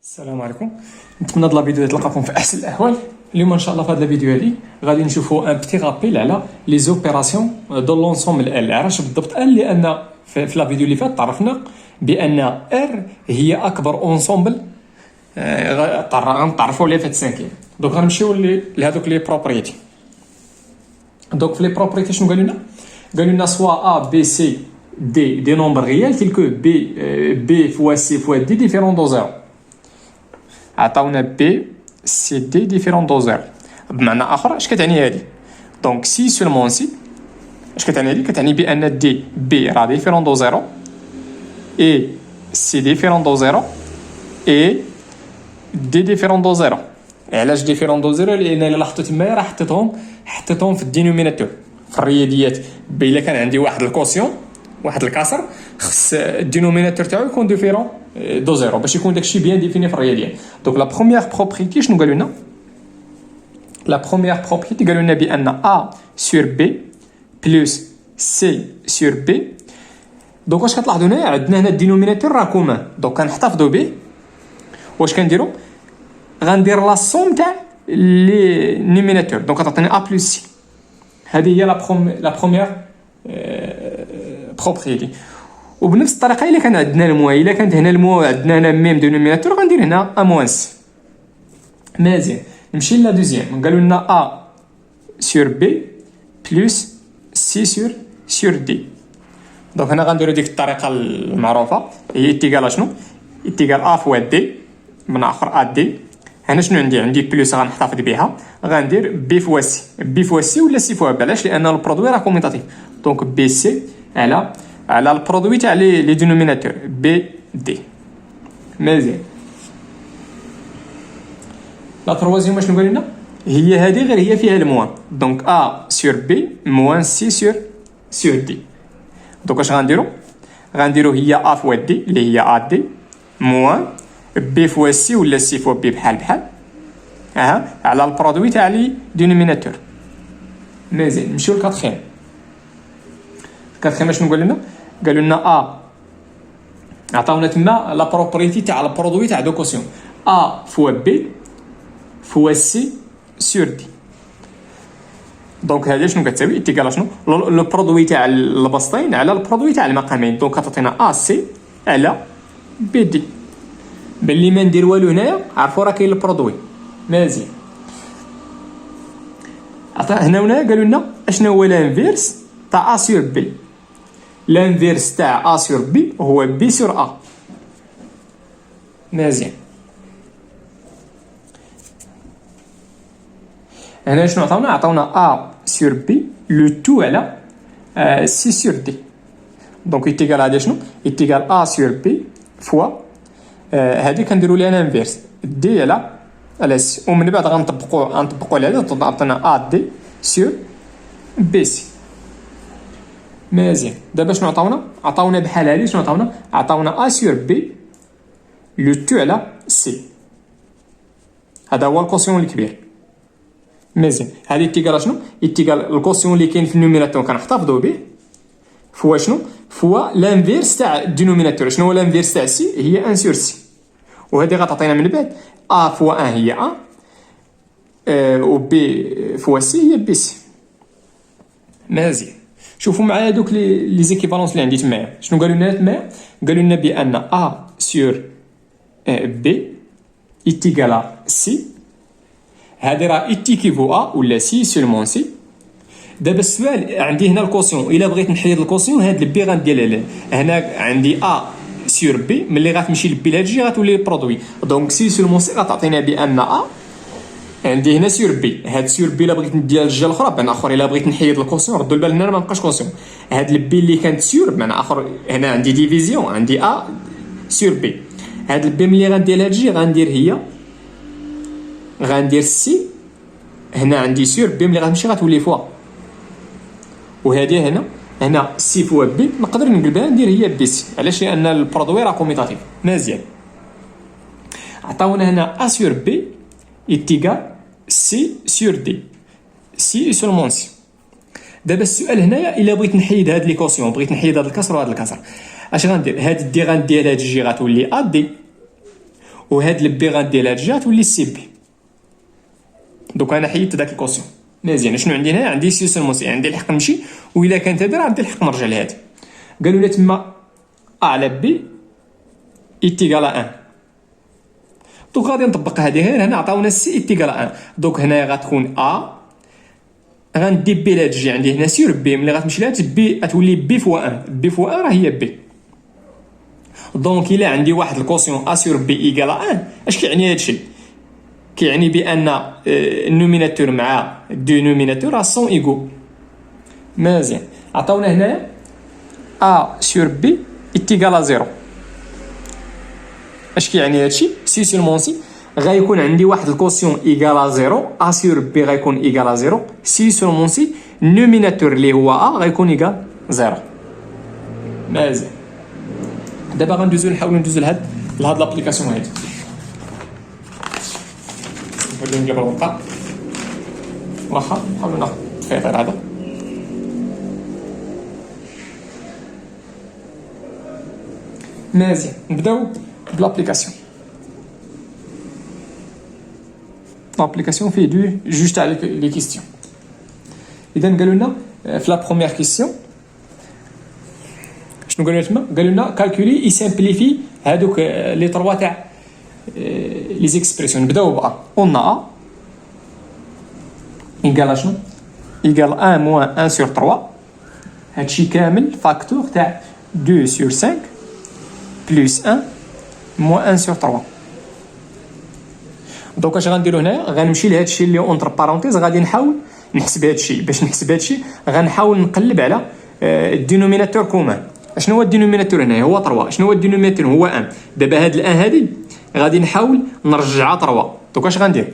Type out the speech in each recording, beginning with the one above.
السلام عليكم. نتمنى هاد لا فيديو تلقاكم في احسن الاحوال. اليوم ان شاء الله في هاد لا فيديو هادي غادي نشوفوا ان بتي رابيل على لي زوبيراسيون دو لونسومبل ال. علاش بالضبط؟ لان في لا فيديو اللي فات عرفنا بان ار هي اكبر اونسومبل غنتعرفوا عليه في هاد السانكيام. دونك غنمشيو لهادوك لي بروبريتي. دونك في لي بروبريتي شنو قالوا لنا سوا ا بي سي دي نومبر ريال تيل كو بي فوا سي فوا دي ديفيرون دو زيرو. عطاونا بي سي دي ديفيرون دو زيرو. بمعنى اخر اش كتعني هادي؟ دونك سي سولمون سي اش كتعني هادي؟ كتعني بان دي بي راه ديفيرون دو زيرو اي سي ديفيرون دو زيرو اي دي ديفيرون دو زيرو. علاش ديفيرون دو زيرو؟ لان الا لاحظتوا تمايا راه حطيتهم في الدينوميناتور. في الرياضيات الا كان عندي واحد الكوسيون واحد الكسر خص الدينوميناتور تاعو يكون ديفيرون دو زيرو باش يكون داكشي بيان ديفيني في الرياضيات. دونك لا بروميير بروبريتي شنو قالوا لنا؟ لا بروميير بروبريتي قالوا لنا بان ا سور بي بلس سي سور بي. دونك واش كتلاحظوا هنا؟ عندنا هنا الدينوميناتور راه كومان. دونك كنحتفظوا به. واش كنديروا؟ غندير لا سوم تاع لي نوميناتور. دونك غتعطيني ا بلس سي. هذه هي لا بروميير بروبريتي. وبنفس الطريقه الا كان عندنا الموا، الا كانت هنا الموا عندنا هنا ميم دينوميناتور غندير هنا ا موان سي. مزيان. نمشي لا دوزيام. قالوا لنا ا سور بي بلس سي سور دي. دونك هنا غنديروا ديك الطريقه المعروفه هي تيغال شنو؟ تيغال ا فوا دي من اخر ا دي. هنا شنو عندي بلس غنحتفظ بها غندير بي فوا سي. بي فوا سي ولا سي فوا بي. علاش؟ لان البرودوي راه كوميتاتيف. دونك بي سي على البرودوي تاع لي دينوميناتور بي دي. مزيان. لا تروازيام شنو قال لنا؟ هي هذه غير هي فيها الموان. دونك ا سور بي موان سي سور دي. دونك اش غنديرو هي ا فوا دي اللي هي ا دي موان بي فوا سي ولا سي فوا بي بحال على البرودوي تاع لي دينوميناتور. مزيان. نمشيو للكاتخيم. الكاتخيم شنو قال لنا؟ قالوا لنا ا عطاونا تما لا بروبريتي تاع البرودوي تاع دو كوسيون ا فوا بي فوا سي سور دي. دونك هذه شنو كتساوي؟ تيكال شنو؟ لو برودوي تاع البسطين على البرودوي تاع المقامين. دونك كتعطينا ا سي على بي دي. باللي ما ندير والو هنايا عرفوا راه كاين البرودوي. مزيان. هنا قالوا لنا اشنو هو لانفيرس تاع ا سور بي. لانفيرس تاع ا سور بي هو بي سور ا. مزيان. هنا شنو عطاونا ا سور بي لو تو على سي سور دي. دونك يتيغال هذا شنو؟ يتيغال ا سور بي فوا هذه كنديروا ليها لانفيرس دي على سي. ومن بعد غنطبقوا على هذا تعطينا ا دي سور بي سي. مزيان. دابا شنو عطاونا بحال هذه شنو عطاونا ا سور بي لو تو على سي. هذا هو الكوسيون الكبير. مزيان. هذه تيغال شنو؟ تيغال الكوسيون اللي كاين في النوميناتور كنحتفظوا به فوا شنو؟ فوا لانفيرس تاع الدينوميناتور. شنو هو لانفيرس تاع سي؟ هي ان سور سي. وهذه غتعطينا من بعد ا فوا ان هي ا و بي فوا سي هي بي سي. مزيان. شوفوا معايا دوك لي زيكيفالونس اللي عندي تمايا. شنو قالوا لنا تمايا؟ قالوا لنا بان ا سور بي ايتيغال سي. هذه راه ايتيكيفو ا ولا سي سولمون سي. دابا السؤال عندي هنا الكوسيون. الا بغيت نحيد الكوسيون هاد البي غندير هنا عندي ا سور بي ملي غتمشي لبي لهادشي غتولي برودوي. دونك سي سولمون سي غتعطينا بان ا عندي هنا سور بي. هاد سور بي الا بغيت نديها للجهه الاخرى بمعنى اخر الا بغيت نحيد الكوسيون ردوا البال هنا ما بقاش كوسيون. هاد البي اللي كانت سور بمعنى اخر هنا عندي ديفيزيون عندي ا سور بي. هاد البي ملي غندير لهادشي غندير سي هنا عندي سور بي ملي غتمشي غتولي فوا. وهذه هنا سي فوا بي نقدر نقلبها ندير هي بي سي. علاش؟ لان البرودوي راه كوميتاتيف. مزيان. عطاونا هنا ا سور بي ايتيغال سي سور دي. سي سولمون سي. دابا السؤال هنايا الا بغيت نحيد هاد لي كوسيون بغيت نحيد هاد الكسر وهاد الكسر اش غندير؟ هاد دي غندير هاد الجي غتولي ا دي وهاد البي غندير لهاد الجهه تولي سي بي. دوك انا حيدت داك الكوسيون مزيان. شنو عندي هنا؟ عندي سي سولمون سي، عندي الحق نمشي وإلا كانت هادي راه عندي الحق نرجع لهادي. قالوا لي تما ا على بي ايتيغال 1. دوك غادي نطبق هادي غير هنا عطاونا سي ايتيغال 1. دوك هنايا غتكون ا غندي بي لهاد الجهه عندي هنا سير بي، ملي غتمشي لهاد بي غتولي بي فوا 1. بي فوا 1 راه هي بي. دونك الا عندي واحد الكوسيون ا سور بي ايكال 1 اش كيعني هادشي؟ كيعني بان النوميناتور مع الدينوميناتور راه سون ايكو. مزيان. عطاونا هنايا ا سور بي ايكال 0. اش كيعني هادشي؟ سي سولمون سي غيكون عندي واحد الكوسيون ايكال 0 ا سور بي غيكون ايكال 0 سي سولمون سي النوميناتور اللي هو ا غيكون ايكال 0. مزيان. دابا غندوزو نحاولو ندوزو لهاد لابليكاسيون هادي. نولي نجيب الورقه واخا نحاولو ناخد التفيطير هذا. مزيان. نبداو بلابليكاسيون. لابليكاسيون فيه دو جوست على لي كيستيون. اذا قالوا لنا في لا بروميير كيستيون شنو قالوا لنا تما؟ قالوا لنا كالكولي يسامبليفي هادوك لي تروا تاع لي زيكسبرسيون. نبداو ب ا. قلنا ا ايكال شنو؟ ايكال 1 موان 1 سور 3. هادشي كامل فاكتور تاع 2 سور 5 بلس 1 موان 1 سور 3. دونك اش غنديرو هنايا؟ غنمشي لهادشي اللي اونتر بارونتيز غادي نحاول نحسب هادشي. باش نحسب هادشي غنحاول نقلب على الدينوميناتور كومان. شنو هو الدينوميناتور هنا؟ هو 3. شنو هو الدينوميناتور؟ هو 1. دابا هاد الان هادي غادي نحاول نرجعها 3. دوك اش غندير؟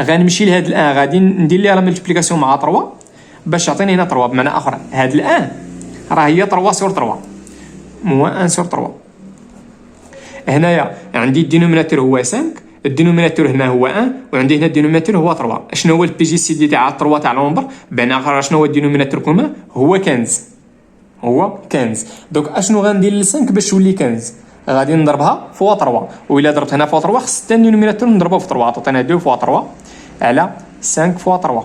غنمشي لهاد الان غادي ندير ليها لا ملتيبليكاسيون مع 3 باش تعطيني هنا 3. بمعنى اخر هاد الان راه هي 3 سور 3 موان 1 سور 3. هنايا عندي الدينوميناتور هو 5، الدينوميناتور هنا هو 1 وعندي هنا الدينوميناتور هو 3. شنو هو البي جي سي دي تاع 3 تاع النمبر؟ بمعنى اخر شنو هو الدينوميناتور كومان؟ هو 15. هو 15. دوك اشنو غندير ل 5 باش تولي 15؟ غادي نضربها فوا 3. وإلا ضربت هنا فوا 3 خص الدينوميناتور نضربه في 3. عطينا 2 فوا 3 على 5 فوا 3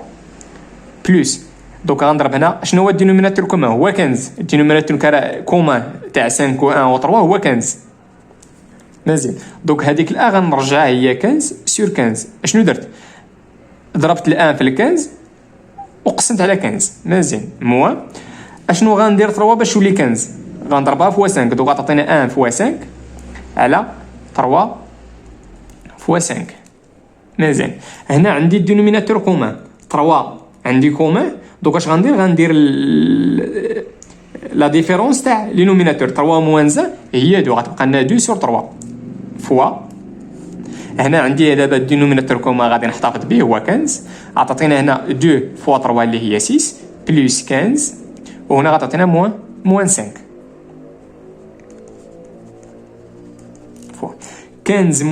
بلس. دوك غنضرب هنا شنو هو الدينوميناتور كومان؟ هو 15. الدينوميناتور كومان تاع 5 و 1 و 3 هو 15. مزيان. دوك هذيك الان غنرجعها هي 15 سور 15. اشنو درت؟ ضربت الان في 15 وقسمت على 15. مزيان. موان اشنو غندير 3 باش تولي 15؟ غنضربها فوا 5. دوك غتعطينا 1 فوا 5 على 3 فوا 5. مزيان. هنا عندي الدينوميناتور كومان 3 عندي كومان. دوك اش غندير؟ غندير لا ديفيرونس تاع لي نوميناتور 3 موان 1 هي 2. غتبقى لنا 2 سور 3 فوا. هنا عندي دابا الدينوميناتور كومان غادي نحتفظ به هو 15. عطاتينا هنا 2 فوا 3 اللي هي 6 بلس 15 وهنا غتعطينا موان 5 فوا 15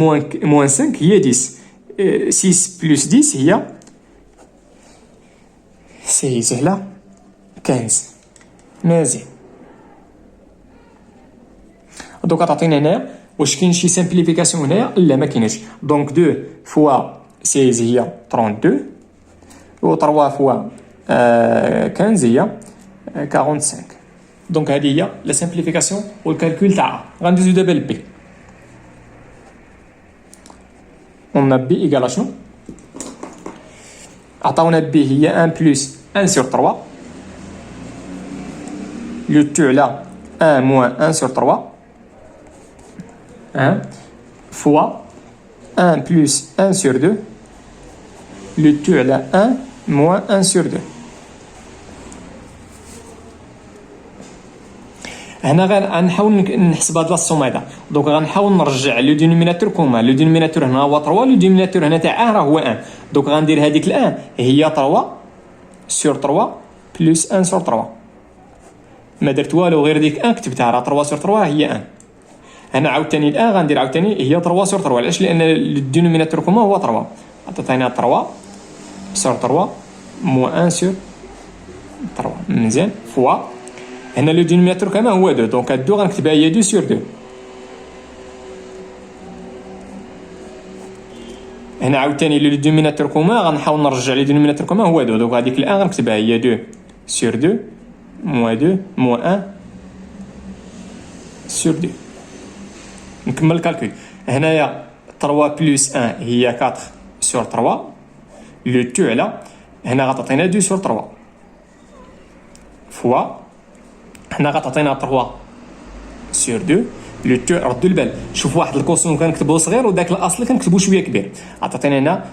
موان 5 هي 10. 6 بلس 10 هي سي على 15. مزيان. دوك تعطينا هنايا واش كاين شي سامبليفيكاسيون هنايا؟ لا ما كاينش. دونك 2 فوا 16 هي 32 و 3 فوا 15 هي 45. دونك هذه هي لا سامبليفيكاسيون والكالكول تاعها. غندوزو دابا لبي. on a b égale à شنو؟ عطاونا b هي 1 بلس 1 sur 3 le tout على 1 moins 1 sur 3 1 fois 1 plus 1 sur 2 le tout على 1 moins 1 sur 2. هنا غنحاول نحسب هاد لاصوم هذا. دونك غنحاول نرجع لو دينوميناتور كومان. لو دينوميناتور هنا هو 3 لو دينوميناتور هنا تاع 1 راه هو 1. دونك غندير هذيك الان هي 3 سور 3 بلس 1 سور 3. ما درت والو غير ديك 1 كتبتها راه 3 سور 3 هي 1. هنا عاوتاني الان غندير عاوتاني هي 3 سور 3. علاش؟ لان الدينوميناتور كومان هو 3. عطاتينا 3 سور 3 موان 1 سور 3. مزيان. فوا هنا لو دينوميناتور كمان هو 2. دونك 2 غنكتبها هي 2 سور 2 هنا عاوتاني لو دوميناتور كومان غنحاول نرجع لي دوميناتور كومان هو دو. دونك هذيك الان غنكتبها هي 2 sur 2 moins 2 moins 1 sur 2. نكمل الكالكول. هنايا 3 بلس 1 هي 4 sur 3 لو تو على هنا غتعطينا 2 sur 3 فوا هنا غتعطينا 3 sur 2 لو تو. ردوا البال، شوفوا واحد الكوسيون كنكتبوه صغير وداك الاصل كنكتبوه شويه كبير. عطاتينا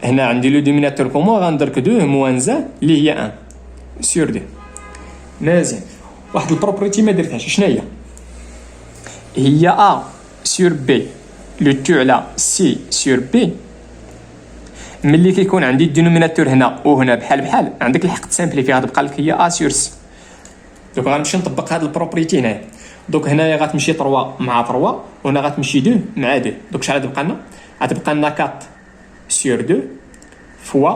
هنا عندي لو دوميناتور كومون غندرك 2 موان 1 اللي هي 1 sur 2. مزيان. واحد البروبريتي ما درتهاش، شنو هي ا sur b لو تو على سي sur b. ملي كيكون عندي الدينوميناتور هنا وهنا بحال بحال عندك الحق تسامبليفي، غتبقى لك هي ا sur c. دونك غنمشي نطبق هاد البروبريتي هنايا. دونك هنايا غتمشي 3 مع 3 وهنا غتمشي 2 مع 2. دونك شحال غتبقى لنا؟ غتبقى لنا 4 sur 2 فوا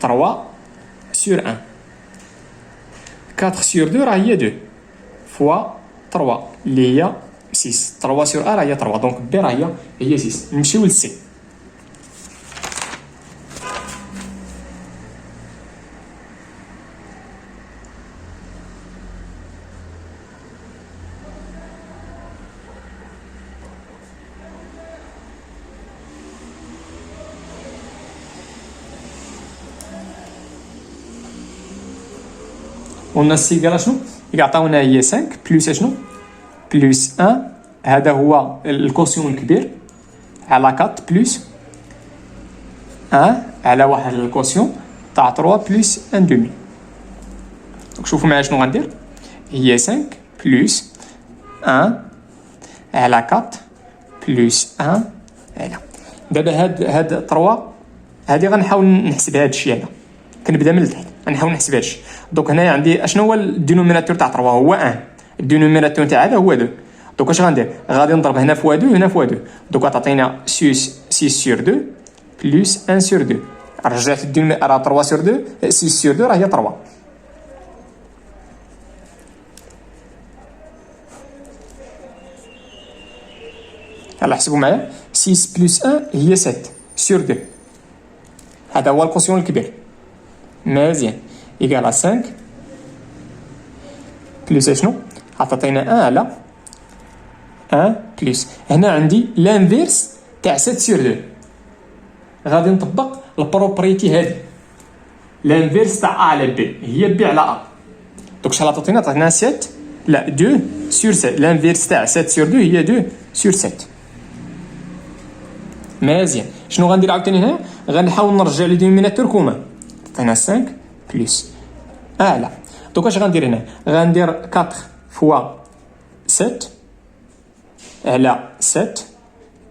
3 sur 1. 4 sur 2 راه هي 2 فوا 3 اللي هي 6. 3 sur 1 راه هي 3. دونك بي راه هي 6. نمشيو للسي. قلنا السي قال شنو؟ يعطيونا هي 5 بلس شنو؟ بلس 1 هذا هو الكوسيون الكبير على 4 بلس 1 على واحد الكوسيون تاع 3 بلس 1 دومي. دونك شوفوا معايا شنو غندير. هي 5 بلس 1 على 4 بلس 1 على. دابا هاد 3 هادي غنحاول نحسب هاد الشيء هذا. كنبدا من التحت غنحاول نحسب هاد الشيء. دونك هنايا عندي اشنو هو الدينوميناتور تاع 3 هو 1. الدينوميناتور تاع هذا هو 2. دونك اش غندير؟ غادي نضرب هنا فوا 2 هنا فوا 2. دونك غتعطينا 6 sur 2 بلس 1 sur 2. رجعت الدينوميناتور راه 3 sur 2 6 sur 2 راه هي 3. يلا حسبوا معايا. 6 بلس 1 هي 7 sur 2. هذا هو الكوسيون الكبير. مزيان. إيكال 5 بلس شنو؟ عطاتينا 1 على 1 بلس. هنا عندي لانفيرس تاع 7 sur 2. غادي نطبق البروبريتي هذه. لانفيرس تاع ا على بي هي بي على ا. دونك شحال عطاتينا؟ عطاتينا 7 لا 2 sur 7. لانفيرس تاع 7 sur 2 هي 2 sur 7. مزيان. شنو غندير عاوتاني هنا؟ غنحاول نرجع لي دوميناتور كومان. عطينا 5 بلس على. دونك اش غندير هنا؟ غندير 4 فوا 7 على 7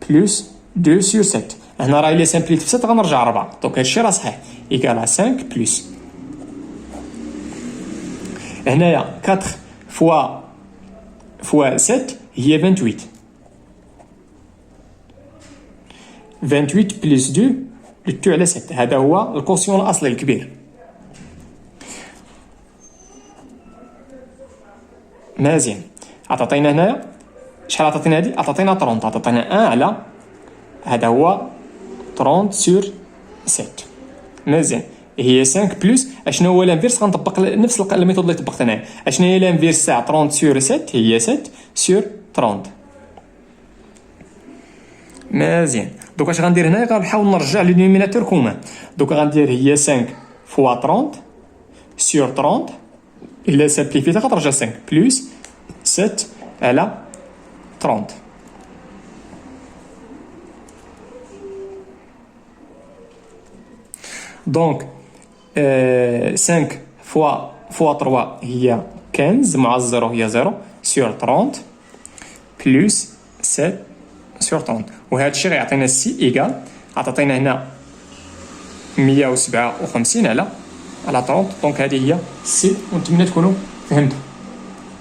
بلس 2 sur 7. هنا راه الا سامبليت في 7 غنرجع 4. دونك هادشي راه صحيح. ايكال 5 بلس هنايا 4 فوا 7 هي 28. 28 بلس 2 للتو على 7. هذا هو الكوسيون الاصلي الكبير. مزيان. عطاتينا هنايا شحال عطاتينا هادي؟ عطاتينا 30. عطاتينا 1 على هذا هو 30 sur 7. مزيان. هي 5 بلس اشنو هو لانفيرس؟ غنطبق نفس الميثود اللي طبقت هنايا. اشنو هي لانفيرس تاع 30 sur 7؟ هي 7 sur 30. مزيان. دوك اش غندير هنايا؟ غنحاول نرجع لو دينوميناتور كومان. دوك غندير هي 5 فوا 30 sur 30 الا سامبليفيتها غترجع 5 بلس 7 على 30. دونك 5 فوا 3 هي 15 مع الزيرو هي 0 sur 30 بلس 7 sur 30. وهذا الشيء غيعطينا سي ايكال عطاتينا هنا 157 على 30. دونك هذه هي سي. ونتمنى تكونوا فهمتوا.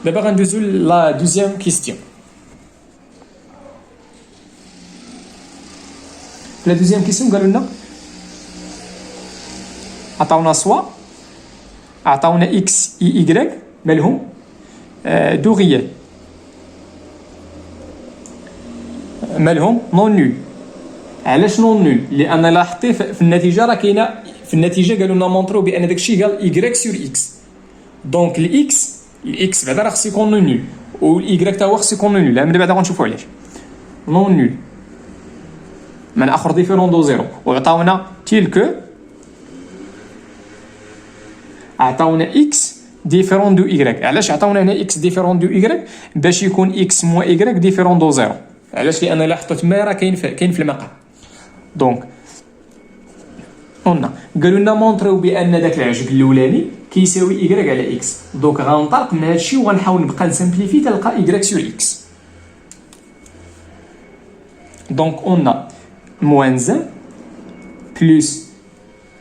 دابا غندوزو لا دوزيام كيستيون. لا دوزيام كيستيون قالوا لنا عطاونا سوا عطاونا اكس اي ايكغيك مالهم دو ريال مالهم نون نول. علاش نون نول؟ لان لاحظتي في النتيجه راه كاينه، في النتيجه قالوا لنا مونطرو بان داكشي قال ايكغيك سور اكس. دونك الاكس بعدا راه خص يكون نون نول، والايكغيك تا هو خص يكون نون نول. من بعدا غنشوفوا علاش نون نول من اخر ديفيرون دو زيرو. وعطاونا تيلكو عطاونا اكس ديفيرون دو ايكغيك. علاش عطاونا هنا اكس ديفيرون دو ايكغيك؟ باش يكون اكس موا ايكغيك ديفيرون دو زيرو. علاش؟ لان لاحظتوا تما راه كاين في المقام. دونك قلنا قالوا لنا مونطريو بان داك العجب الاولاني كيساوي ايكغيك على اكس. دونك غنطلق من هادشي وغنحاول نبقى نسامبليفي تلقى ايكغيك سور اكس. دونك قلنا موان زان بلس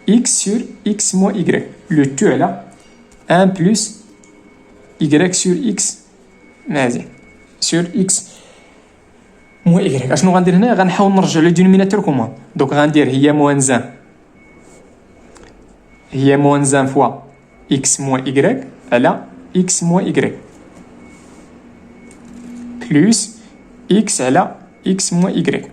اكس سور اكس موا ايكغيك لو تو على 1 بلس ايكغيك سور اكس مزيان سور اكس موا ايكغيك. اشنو غندير هنا؟ غنحاول نرجع لو دينوميناتور كومون. دونك غندير هي موان زان، هي موان زان فوا اكس موا ايكغيك على اكس موا ايكغيك بلس اكس على اكس موا ايكغيك.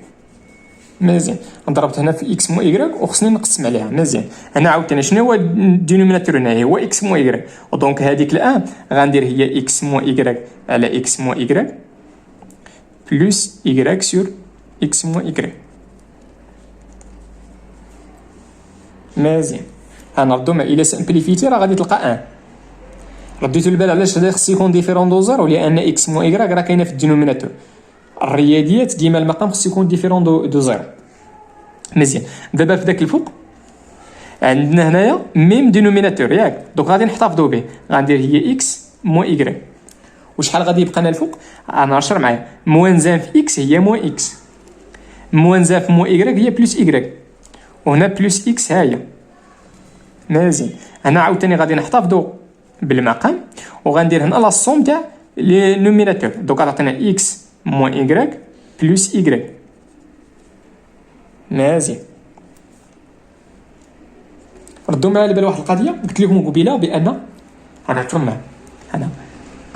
مزيان ضربت هنا في اكس موا ايكغيك وخصني نقسم عليها. مزيان هنا عاوتاني شنو هو الدينوميناتور هنا؟ هو اكس موا ايكغيك. دونك هذيك الان غندير هي اكس موا ايكغيك على اكس موا ايكغيك بلس ايكغيك سور اكس موا ايكغيك. مزيان غنردو مع الى سامبليفيتي راه غادي تلقى 1. رديتو البال علاش هذا خص يكون ديفيرون دو زيرو؟ لان اكس موا ايكغيك راه كاينه في الدينوميناتور. الرياضيات ديما المقام خص يكون ديفيرون دو زيرو. مزيان دابا في داك الفوق عندنا هنايا ميم دينوميناتور ياك. دونك غادي نحتفظوا به. غندير هي اكس موا ايكغيك وشحال غادي يبقى لنا الفوق؟ انا نشر معايا موان زان في اكس هي موا اكس، موان زان في موا ايكغيك هي بلس ايكغيك، وهنا بلس اكس ها هي. مزيان هنا عاوتاني غادي نحتفظوا بالمقام وغندير هنا لا سوم تاع لي نوميناتور. دونك غتعطينا اكس موا ايكغيك بلس ايكغيك. مزيان ردوا معايا لبال واحد القضيه قلت لكم قبيله بان انا تما انا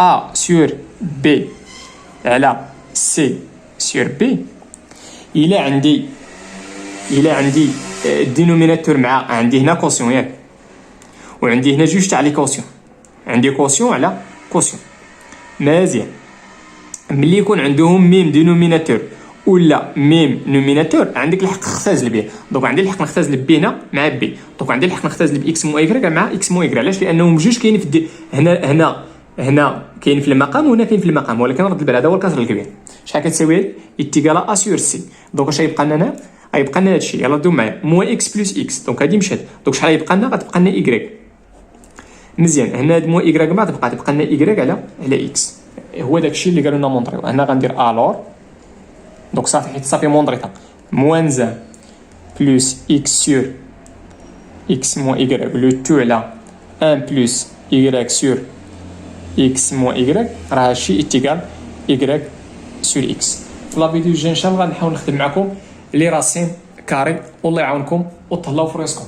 ا سور بي على سي سور بي. الى عندي الدينوميناتور مع عندي هنا كوسيون ياك، وعندي هنا جوج تاع لي كوسيون، عندي كوسيون على كوسيون. مزيان ملي يكون عندهم ميم دينوميناتور ولا ميم نوميناتور عندك الحق تختزل به. دونك عندي الحق نختزل بي هنا مع بي. دونك عندي الحق نختزل باكس مو ايكغيك مع اكس مو ايكغيك. علاش؟ لانهم بجوج كاين في هنا كاين في المقام وهنا كاين في المقام. ولكن رد البال هذا هو الكسر الكبير. شحال كتساوي اتيكالا ا سور سي. دونك اش غيبقى لنا هنا؟ غيبقى لنا هادشي. يلاه ردوا معايا موا اكس بلس اكس. دونك هادي مشات. دونك شحال غيبقى لنا؟ غتبقى لنا ايكغيك. مزيان هنا هاد موا ايكغيك ما تبقى لنا ايكغيك على اكس. هو داكشي اللي قالوا لنا مونطريو. هنا غندير الور دونك صافي حيت صافي مونطريتا موان زان بلس اكس سور اكس موا ايكغيك لو تو على 1 بلس ايكغيك سور اكس موا ايكغيك راه هادشي اتيكال ايكغيك سور اكس. في لا فيديو الجاي ان شاء الله غنحاول نخدم معكم لي راسين كاري. والله يعاونكم وتهلاو في راسكم.